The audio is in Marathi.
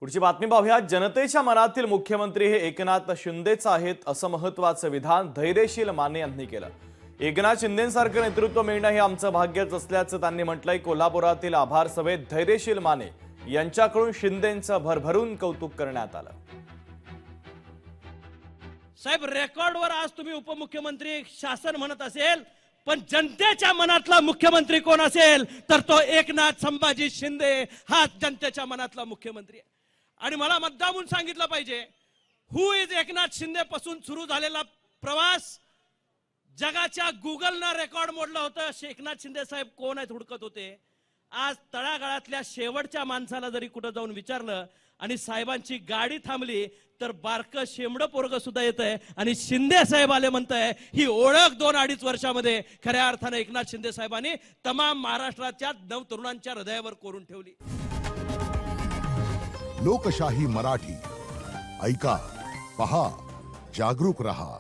पुढची बातमी पाहूया। जनतेच्या मनातील मुख्यमंत्री हे एकनाथ शिंदेच आहेत असं महत्त्वाचं विधान धैर्यशील माने यांनी केलं। एकनाथ शिंदेंसारखं नेतृत्व मिळणं हे आमचं भाग्यच असल्याचं त्यांनी म्हटलंय। कोल्हापुरातील आभार सभेत धैर्यशील माने यांच्याकडून शिंदेंचं भरभरून कौतुक करण्यात आलं। साहेब, रेकॉर्डवर आज तुम्ही उपमुख्यमंत्री शासन म्हणत असेल, पण जनतेच्या मनातला मुख्यमंत्री कोण असेल तर तो एकनाथ संभाजी शिंदे हा जनतेच्या मनातला मुख्यमंत्री आहे। आणि मला मुद्दामून सांगितलं पाहिजे, हु इज एकनाथ शिंदे पासून सुरू झालेला प्रवास जगाच्या गुगलनं रेकॉर्ड मोडलं होतं। एकनाथ शिंदे साहेब कोण आहेत हुडकत होते। आज तळागाळातल्या शेवटच्या माणसाला जरी कुठं जाऊन विचारलं आणि साहेबांची गाडी थांबली तर बारकं शेमडं पोरग सुद्धा येत आहे आणि शिंदे साहेब आले म्हणताय। ही ओळख 2-2.5 वर्षामध्ये खऱ्या अर्थाने एकनाथ शिंदे साहेबांनी तमाम महाराष्ट्राच्या नवतरुणांच्या हृदयावर कोरून ठेवली। लोकशाही मराठी ऐका, पहा, जागरूक रहा।